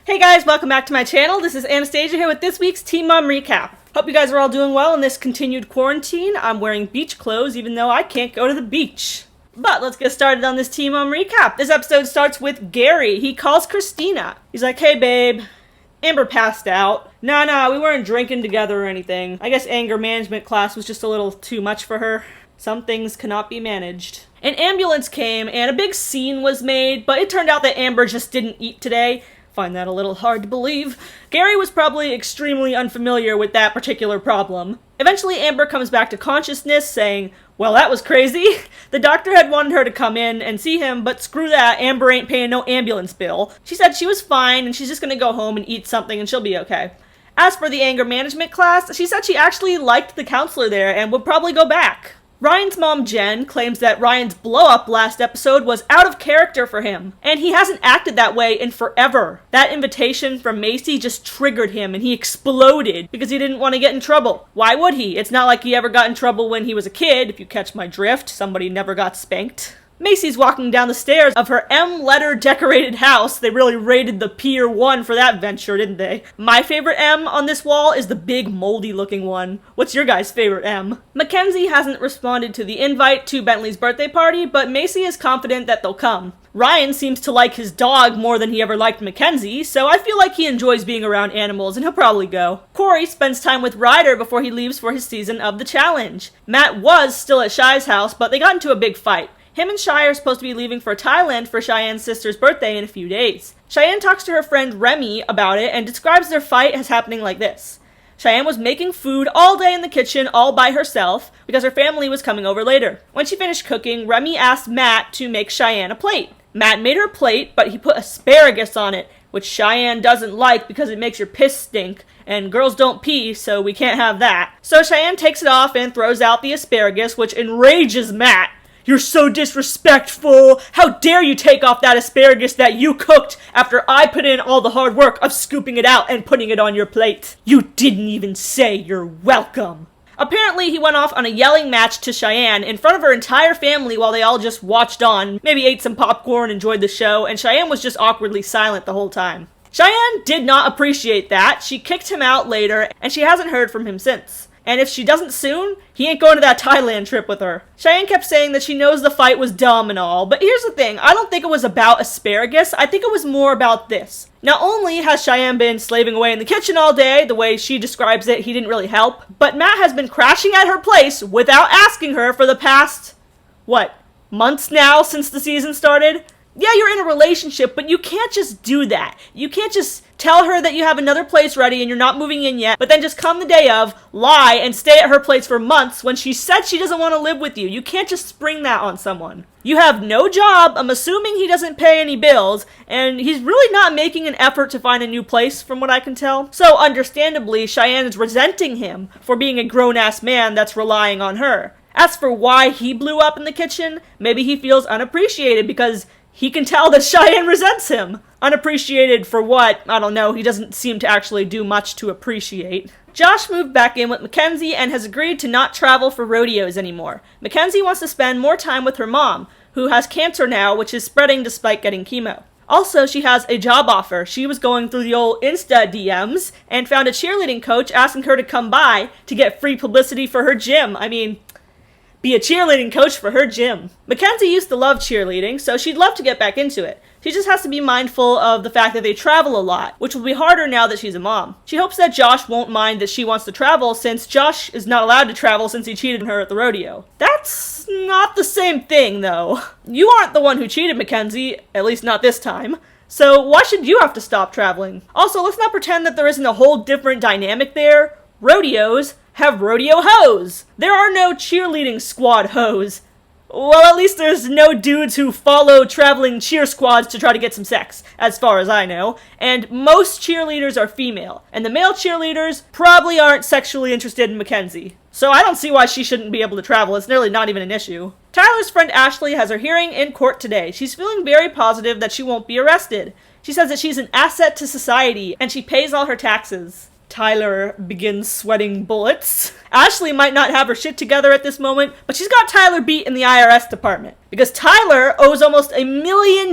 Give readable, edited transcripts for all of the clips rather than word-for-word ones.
Hey guys, welcome back to my channel. This is Anastasia here with this week's Teen Mom Recap. Hope you guys are all doing well in this continued quarantine. I'm wearing beach clothes even though I can't go to the beach. But let's get started on this Teen Mom Recap. This episode starts with Gary. He calls Christina. He's like, hey babe, Amber passed out. Nah, we weren't drinking together or anything. I guess anger management class was just a little too much for her. Some things cannot be managed. An ambulance came and a big scene was made, but it turned out that Amber just didn't eat today. Find that a little hard to believe. Gary was probably extremely unfamiliar with that particular problem. Eventually, Amber comes back to consciousness, saying, well, that was crazy. The doctor had wanted her to come in and see him, but screw that, Amber ain't paying no ambulance bill. She said she was fine, and she's just gonna go home and eat something and she'll be okay. As for the anger management class, she said she actually liked the counselor there and would probably go back. Ryan's mom, Jen, claims that Ryan's blow-up last episode was out of character for him, and he hasn't acted that way in forever. That invitation from Macy just triggered him, and he exploded because he didn't want to get in trouble. Why would he? It's not like he ever got in trouble when he was a kid, if you catch my drift. Somebody never got spanked. Macy's walking down the stairs of her M-letter decorated house. They really rated the Pier 1 for that venture, didn't they? My favorite M on this wall is the big moldy looking one. What's your guys' favorite M? Mackenzie hasn't responded to the invite to Bentley's birthday party, but Macy is confident that they'll come. Ryan seems to like his dog more than he ever liked Mackenzie, so I feel like he enjoys being around animals and he'll probably go. Corey spends time with Ryder before he leaves for his season of the challenge. Matt was still at Shy's house, but they got into a big fight. Him and Shy are supposed to be leaving for Thailand for Cheyenne's sister's birthday in a few days. Cheyenne talks to her friend Remy about it and describes their fight as happening like this. Cheyenne was making food all day in the kitchen all by herself because her family was coming over later. When she finished cooking, Remy asked Matt to make Cheyenne a plate. Matt made her plate, but he put asparagus on it, which Cheyenne doesn't like because it makes your piss stink, and girls don't pee, so we can't have that. So Cheyenne takes it off and throws out the asparagus, which enrages Matt. You're so disrespectful! How dare you take off that asparagus that you cooked after I put in all the hard work of scooping it out and putting it on your plate? You didn't even say you're welcome! Apparently, he went off on a yelling match to Cheyenne in front of her entire family while they all just watched on, maybe ate some popcorn, enjoyed the show, and Cheyenne was just awkwardly silent the whole time. Cheyenne did not appreciate that. She kicked him out later, and she hasn't heard from him since. And if she doesn't soon, he ain't going to that Thailand trip with her. Cheyenne kept saying that she knows the fight was dumb and all, but here's the thing, I don't think it was about asparagus, I think it was more about this. Not only has Cheyenne been slaving away in the kitchen all day, the way she describes it, he didn't really help, but Matt has been crashing at her place without asking her for the past, months now since the season started? Yeah, you're in a relationship, but you can't just do that. You can't just tell her that you have another place ready and you're not moving in yet, but then just come the day of, lie, and stay at her place for months when she said she doesn't want to live with you. You can't just spring that on someone. You have no job, I'm assuming he doesn't pay any bills, and he's really not making an effort to find a new place from what I can tell. So understandably, Cheyenne is resenting him for being a grown-ass man that's relying on her. As for why he blew up in the kitchen, maybe he feels unappreciated because he can tell that Cheyenne resents him. Unappreciated for what? I don't know. He doesn't seem to actually do much to appreciate. Josh moved back in with Mackenzie and has agreed to not travel for rodeos anymore. Mackenzie wants to spend more time with her mom, who has cancer now, which is spreading despite getting chemo. Also, she has a job offer. She was going through the old Insta DMs and found a cheerleading coach asking her to come by to get free publicity for her gym. I mean, be a cheerleading coach for her gym. Mackenzie used to love cheerleading, so she'd love to get back into it. She just has to be mindful of the fact that they travel a lot, which will be harder now that she's a mom. She hopes that Josh won't mind that she wants to travel since Josh is not allowed to travel since he cheated on her at the rodeo. That's not the same thing, though. You aren't the one who cheated, Mackenzie, at least not this time. So why should you have to stop traveling? Also, let's not pretend that there isn't a whole different dynamic there. Rodeos have rodeo hoes. There are no cheerleading squad hoes. Well, at least there's no dudes who follow traveling cheer squads to try to get some sex, as far as I know. And most cheerleaders are female. And the male cheerleaders probably aren't sexually interested in Mackenzie. So I don't see why she shouldn't be able to travel. It's nearly not even an issue. Tyler's friend Ashley has her hearing in court today. She's feeling very positive that she won't be arrested. She says that she's an asset to society, and she pays all her taxes. Tyler begins sweating bullets. Ashley might not have her shit together at this moment, but she's got Tyler beat in the IRS department. Because Tyler owes almost $1 million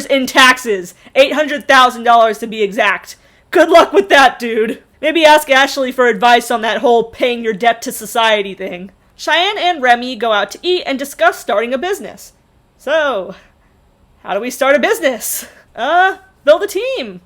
in taxes. $800,000 to be exact. Good luck with that, dude. Maybe ask Ashley for advice on that whole paying your debt to society thing. Cheyenne and Remy go out to eat and discuss starting a business. So, how do we start a business? Build a team.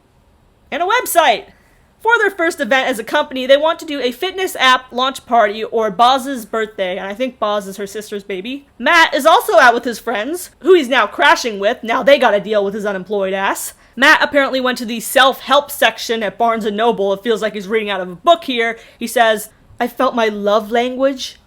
And a website. For their first event as a company, they want to do a fitness app launch party or Boz's birthday, and I think Boz is her sister's baby. Matt is also out with his friends, who he's now crashing with. Now they gotta deal with his unemployed ass. Matt apparently went to the self-help section at Barnes & Noble. It feels like he's reading out of a book here. He says, "I felt my love language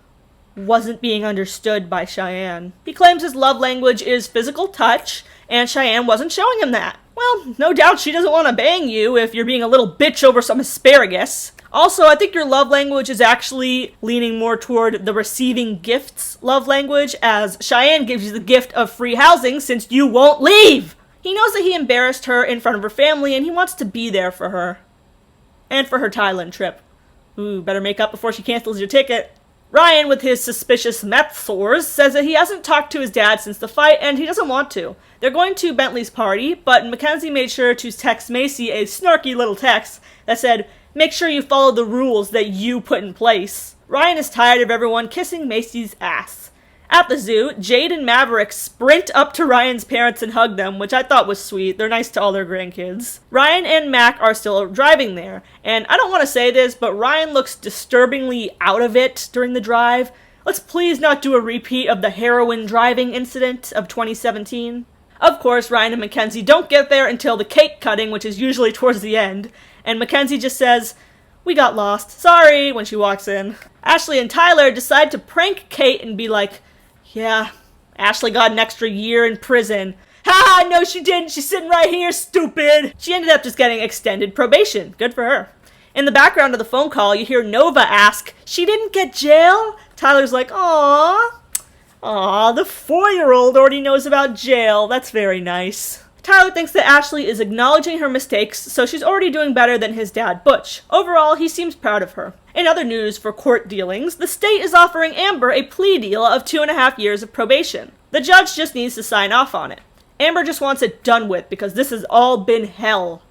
wasn't being understood by Cheyenne." He claims his love language is physical touch, and Cheyenne wasn't showing him that. Well, no doubt she doesn't want to bang you if you're being a little bitch over some asparagus. Also, I think your love language is actually leaning more toward the receiving gifts love language, as Cheyenne gives you the gift of free housing since you won't leave. He knows that he embarrassed her in front of her family, and he wants to be there for her. And for her Thailand trip. Ooh, better make up before she cancels your ticket. Ryan, with his suspicious meth sores, says that he hasn't talked to his dad since the fight, and he doesn't want to. They're going to Bentley's party, but Mackenzie made sure to text Macy a snarky little text that said, "Make sure you follow the rules that you put in place." Ryan is tired of everyone kissing Macy's ass. At the zoo, Jade and Maverick sprint up to Ryan's parents and hug them, which I thought was sweet. They're nice to all their grandkids. Ryan and Mac are still driving there, and I don't want to say this, but Ryan looks disturbingly out of it during the drive. Let's please not do a repeat of the heroin driving incident of 2017. Of course, Ryan and Mackenzie don't get there until the cake cutting, which is usually towards the end, and Mackenzie just says, "We got lost. Sorry," when she walks in. Ashley and Tyler decide to prank Kate and be like, "Yeah, Ashley got an extra year in prison." "Ha! No, she didn't. She's sitting right here, stupid." She ended up just getting extended probation. Good for her. In the background of the phone call, you hear Nova ask, "She didn't get jail?" Tyler's like, "Aww. Aww, the 4-year-old already knows about jail. That's very nice." Tyler thinks that Ashley is acknowledging her mistakes, so she's already doing better than his dad, Butch. Overall, he seems proud of her. In other news for court dealings, the state is offering Amber a plea deal of 2.5 years of probation. The judge just needs to sign off on it. Amber just wants it done with because this has all been hell.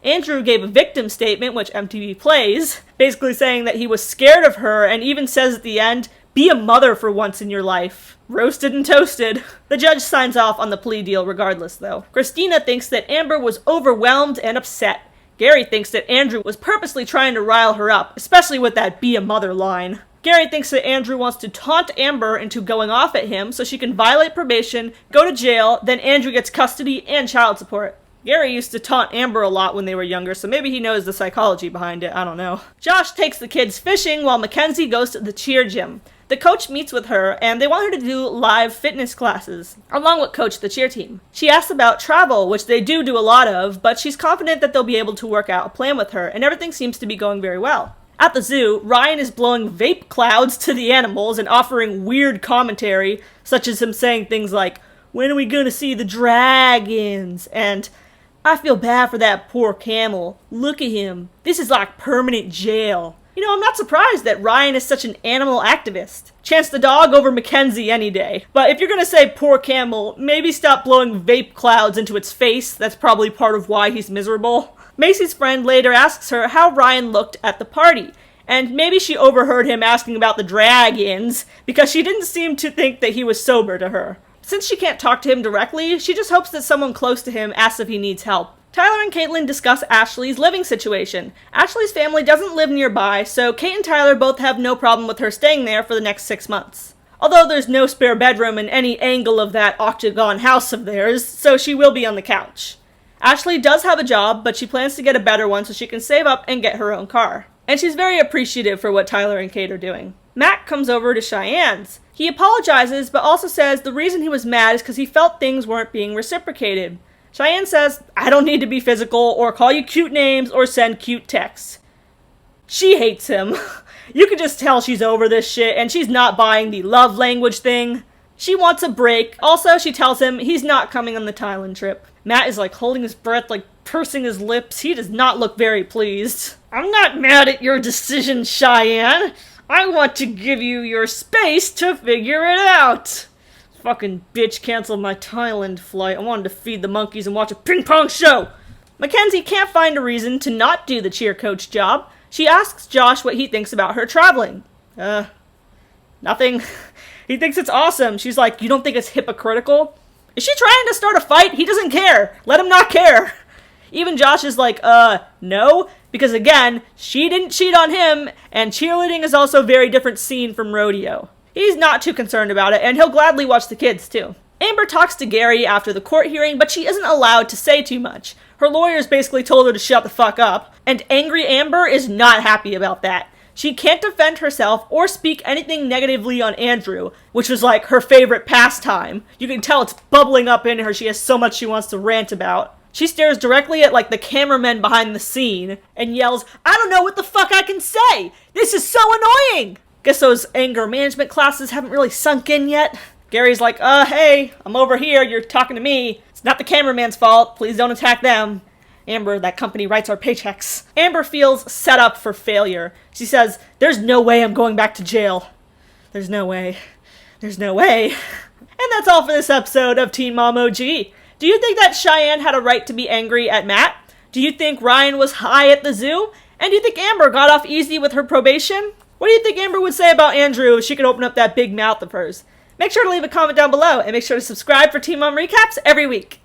Andrew gave a victim statement, which MTV plays, basically saying that he was scared of her and even says at the end, "Be a mother for once in your life." Roasted and toasted. The judge signs off on the plea deal regardless, though. Christina thinks that Amber was overwhelmed and upset. Gary thinks that Andrew was purposely trying to rile her up, especially with that "be a mother" line. Gary thinks that Andrew wants to taunt Amber into going off at him so she can violate probation, go to jail, then Andrew gets custody and child support. Gary used to taunt Amber a lot when they were younger, so maybe he knows the psychology behind it, I don't know. Josh takes the kids fishing while Mackenzie goes to the cheer gym. The coach meets with her, and they want her to do live fitness classes, along with coach the cheer team. She asks about travel, which they do a lot of, but she's confident that they'll be able to work out a plan with her, and everything seems to be going very well. At the zoo, Ryan is blowing vape clouds to the animals and offering weird commentary, such as him saying things like, "When are we gonna see the dragons?" and "I feel bad for that poor camel. Look at him. This is like permanent jail." You know, I'm not surprised that Ryan is such an animal activist. Chance the dog over Mackenzie any day. But if you're gonna say poor camel, maybe stop blowing vape clouds into its face. That's probably part of why he's miserable. Macy's friend later asks her how Ryan looked at the party. And maybe she overheard him asking about the dragons, because she didn't seem to think that he was sober to her. Since she can't talk to him directly, she just hopes that someone close to him asks if he needs help. Tyler and Caitlin discuss Ashley's living situation. Ashley's family doesn't live nearby, so Kate and Tyler both have no problem with her staying there for the next 6 months. Although there's no spare bedroom in any angle of that octagon house of theirs, so she will be on the couch. Ashley does have a job, but she plans to get a better one so she can save up and get her own car. And she's very appreciative for what Tyler and Kate are doing. Mac comes over to Cheyenne's. He apologizes, but also says the reason he was mad is because he felt things weren't being reciprocated. Cheyenne says, "I don't need to be physical or call you cute names or send cute texts." She hates him. You can just tell she's over this shit and she's not buying the love language thing. She wants a break. Also, she tells him he's not coming on the Thailand trip. Matt is like holding his breath like, pursing his lips. He does not look very pleased. I'm not mad at your decision, Cheyenne. I want to give you your space to figure it out. Fucking bitch canceled my Thailand flight. I wanted to feed the monkeys and watch a ping pong show. Mackenzie can't find a reason to not do the cheer coach job. She asks Josh what he thinks about her traveling. Nothing. He thinks it's awesome. She's like, you don't think it's hypocritical? Is she trying to start a fight? He doesn't care. Let him not care. Even Josh is like, no. Because again, she didn't cheat on him, and cheerleading is also a very different scene from rodeo. He's not too concerned about it, and he'll gladly watch the kids too. Amber talks to Gary after the court hearing, but she isn't allowed to say too much. Her lawyers basically told her to shut the fuck up, and angry Amber is not happy about that. She can't defend herself or speak anything negatively on Andrew, which was like her favorite pastime. You can tell it's bubbling up in her. She has so much she wants to rant about. She stares directly at like the cameramen behind the scene and yells, I don't know what the fuck I can say! This is so annoying! Guess those anger management classes haven't really sunk in yet. Gary's like, hey, I'm over here, you're talking to me. It's not the cameraman's fault, please don't attack them. Amber, that company writes our paychecks. Amber feels set up for failure. She says, there's no way I'm going back to jail. There's no way. There's no way. And that's all for this episode of Teen Mom OG. Do you think that Cheyenne had a right to be angry at Matt? Do you think Ryan was high at the zoo? And do you think Amber got off easy with her probation? What do you think Amber would say about Andrew if she could open up that big mouth of hers? Make sure to leave a comment down below and make sure to subscribe for Teen Mom Recaps every week.